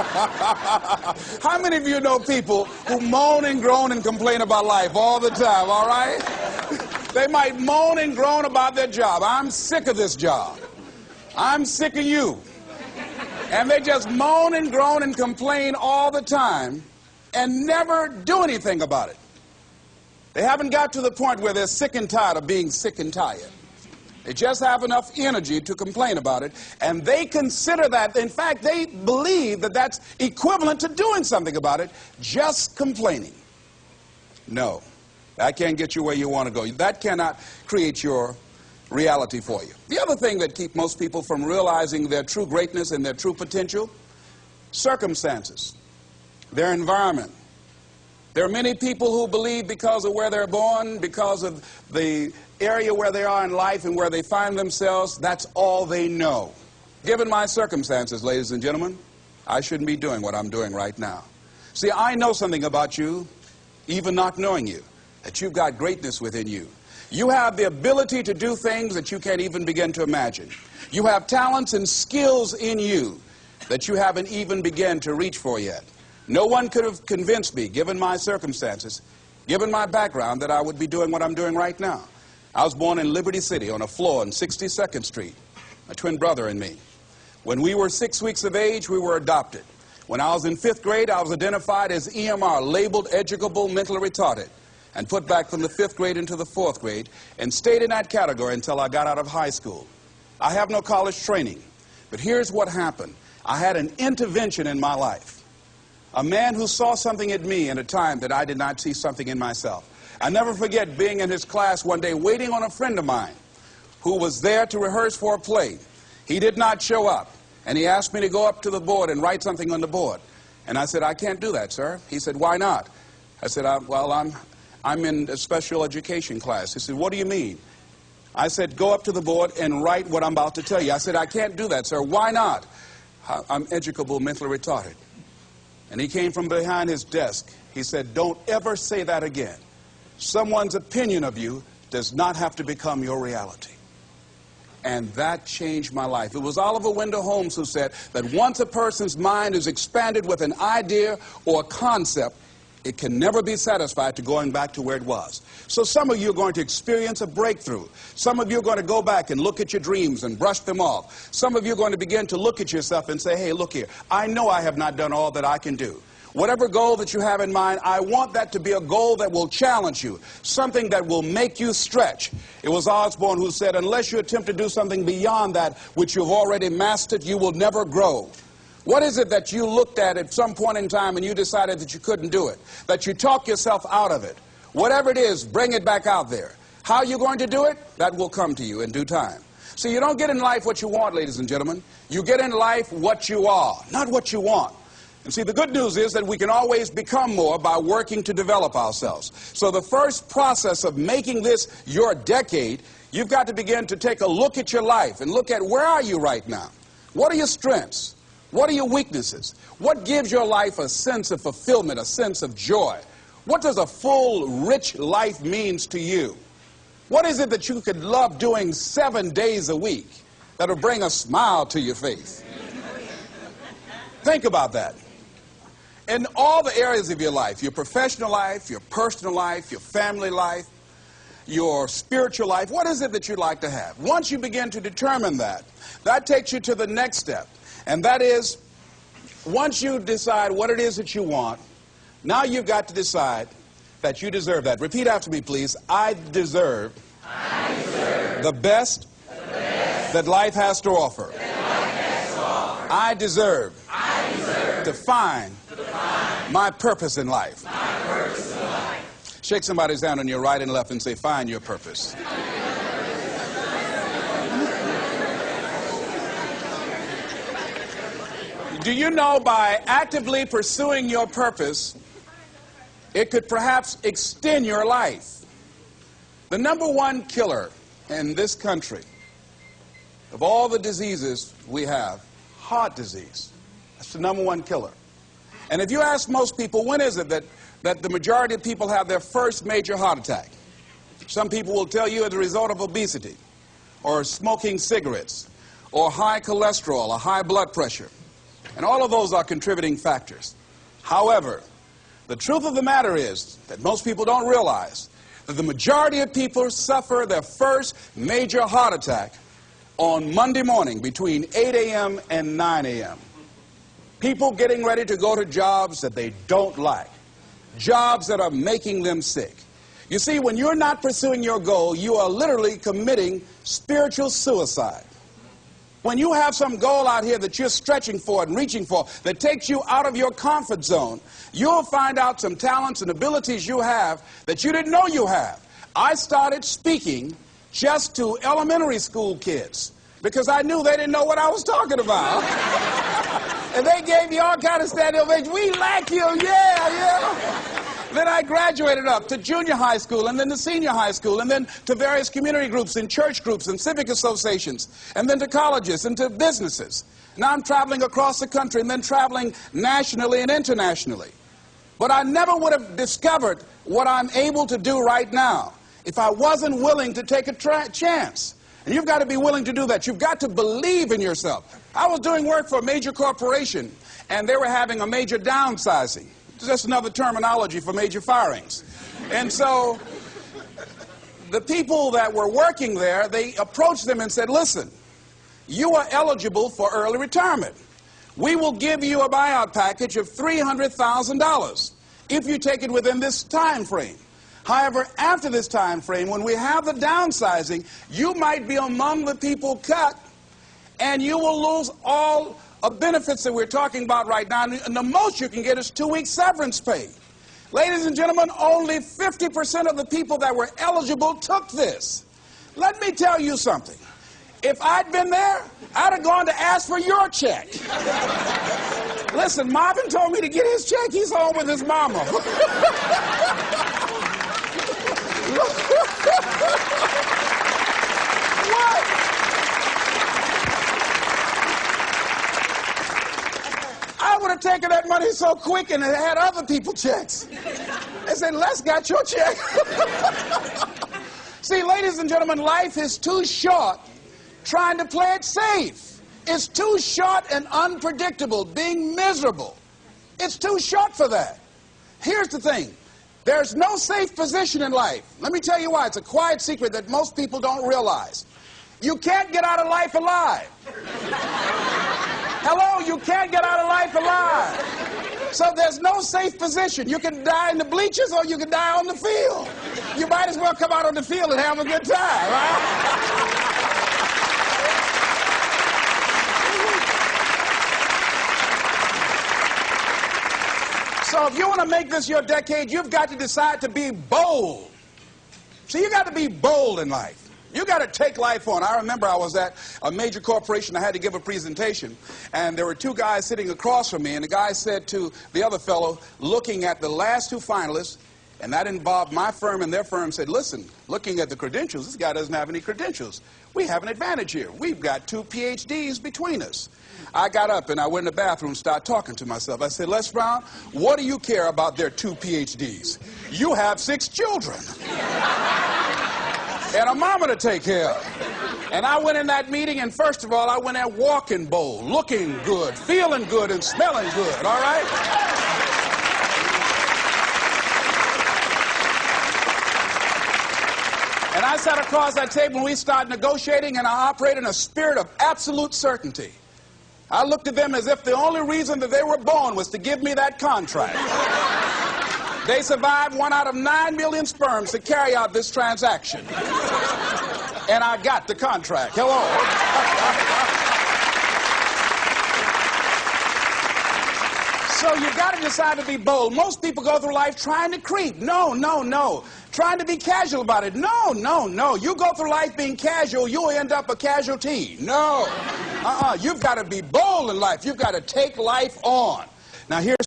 How many of you know people who moan and groan and complain about life all the time, all right? They might moan and groan about their job. I'm sick of this job. I'm sick of you. And they just moan and groan and complain all the time and never do anything about it. They haven't got to the point where they're sick and tired of being sick and tired. They just have enough energy to complain about it, and they consider that, in fact, they believe that that's equivalent to doing something about it, just complaining. No, that can't get you where you want to go. That cannot create your reality for you. The other thing that keeps most people from realizing their true greatness and their true potential, circumstances, their environment. There are many people who believe because of where they're born, because of the area where they are in life and where they find themselves, that's all they know. Given my circumstances, ladies and gentlemen, I shouldn't be doing what I'm doing right now. See, I know something about you, even not knowing you, that you've got greatness within you. You have the ability to do things that you can't even begin to imagine. You have talents and skills in you that you haven't even begun to reach for yet. No one could have convinced me, given my circumstances, given my background, that I would be doing what I'm doing right now. I was born in Liberty City on a floor on 62nd Street, my twin brother and me. When we were 6 weeks of age, we were adopted. When I was in 5th grade, I was identified as EMR, labeled educable mentally retarded, and put back from the 5th grade into the 4th grade, and stayed in that category until I got out of high school. I have no college training, but here's what happened. I had an intervention in my life. A man who saw something in me in a time that I did not see something in myself. I never forget being in his class one day waiting on a friend of mine who was there to rehearse for a play. He did not show up, and he asked me to go up to the board and write something on the board. And I said, I can't do that, sir. He said, why not? I said, well, I'm in a special education class. He said, what do you mean? I said, go up to the board and write what I'm about to tell you. I said, I can't do that, sir. Why not? I'm educable mentally retarded. And he came from behind his desk. He said, don't ever say that again. Someone's opinion of you does not have to become your reality. And that changed my life. It was Oliver Wendell Holmes who said that once a person's mind is expanded with an idea or a concept, it can never be satisfied to going back to where it was. So some of you are going to experience a breakthrough. Some of you are going to go back and look at your dreams and brush them off. Some of you are going to begin to look at yourself and say, hey, look here, I know I have not done all that I can do. Whatever goal that you have in mind, I want that to be a goal that will challenge you, something that will make you stretch. It was Osborne who said, unless you attempt to do something beyond that which you've already mastered, you will never grow. What is it that you looked at some point in time and you decided that you couldn't do it, that you talk yourself out of it? Whatever it is, bring it back out there. How you're going to do it, that will come to you in due time. So you don't get in life what you want, ladies and gentlemen. You get in life what you are, not what you want. And see, the good news is that we can always become more by working to develop ourselves. So the first process of making this your decade, you've got to begin to take a look at your life and look at where are you right now? What are your strengths? What are your weaknesses? What gives your life a sense of fulfillment, a sense of joy? What does a full, rich life means to you? What is it that you could love doing 7 days a week that'll bring a smile to your face? Think about that. In all the areas of your life, your professional life, your personal life, your family life, your spiritual life, what is it that you'd like to have? Once you begin to determine that, that takes you to the next step. And that is, once you decide what it is that you want, now you've got to decide that you deserve that. Repeat after me, please. I deserve the best that life has to offer. I deserve to find my purpose in life. Shake somebody's hand on your right and left and say, find your purpose. Do you know by actively pursuing your purpose, it could perhaps extend your life? The #1 killer in this country of all the diseases we have, heart disease. That's the #1 killer. And if you ask most people, when is it that the majority of people have their first major heart attack? Some people will tell you as a result of obesity, or smoking cigarettes, or high cholesterol, or high blood pressure. And all of those are contributing factors. However, the truth of the matter is that most people don't realize that the majority of people suffer their first major heart attack on Monday morning between 8 a.m. and 9 a.m. People getting ready to go to jobs that they don't like, jobs that are making them sick. You see, when you're not pursuing your goal, you are literally committing spiritual suicide. When you have some goal out here that you're stretching for and reaching for that takes you out of your comfort zone, you'll find out some talents and abilities you have that you didn't know you have. I started speaking just to elementary school kids because I knew they didn't know what I was talking about. And they gave me all kind of standing ovation. We like you, yeah. Then I graduated up to junior high school and then to senior high school and then to various community groups and church groups and civic associations and then to colleges and to businesses. Now I'm traveling across the country and then traveling nationally and internationally. But I never would have discovered what I'm able to do right now if I wasn't willing to take a chance. And you've got to be willing to do that. You've got to believe in yourself. I was doing work for a major corporation and they were having a major downsizing. Just another terminology for major firings. And so the people that were working there, they approached them and said, listen, you are eligible for early retirement. We will give you a buyout package of $300,000 if you take it within this time frame. However, after this time frame, when we have the downsizing, you might be among the people cut and you will lose all benefits that we're talking about right now, and the most you can get is 2 weeks severance pay. Ladies and gentlemen, only 50% of the people that were eligible took this. Let me tell you something. If I'd been there, I'd have gone to ask for your check. Listen, Marvin told me to get his check. He's home with his mama. What? I would have taken that money so quick and had other people checks. They said, Les got your check. See, ladies and gentlemen, life is too short trying to play it safe. It's too short and unpredictable, being miserable. It's too short for that. Here's the thing. There's no safe position in life. Let me tell you why. It's a quiet secret that most people don't realize. You can't get out of life alive. Hello, you can't get out of life alive. So there's no safe position. You can die in the bleachers or you can die on the field. You might as well come out on the field and have a good time, right? So if you want to make this your decade, you've got to decide to be bold. See, you got to be bold in life. You got to take life on. I remember I was at a major corporation. I had to give a presentation, and there were two guys sitting across from me, and the guy said to the other fellow, looking at the last two finalists, and that involved my firm and their firm, said, listen, looking at the credentials, this guy doesn't have any credentials. We have an advantage here. We've got 2 PhDs between us. I got up and I went in the bathroom and started talking to myself. I said, Les Brown, what do you care about their 2 PhDs? You have 6 children. And a mama to take care of. And I went in that meeting, and first of all, I went there walking bold, looking good, feeling good, and smelling good, all right? And I sat across that table, and we started negotiating, and I operated in a spirit of absolute certainty. I looked at them as if the only reason that they were born was to give me that contract. They survived 1 out of 9 million sperms to carry out this transaction. And I got the contract. Hello. So you got to decide to be bold. Most people go through life trying to creep. No. Trying to be casual about it. No. You go through life being casual, you'll end up a casualty. No. You've got to be bold in life. You've got to take life on. Now here's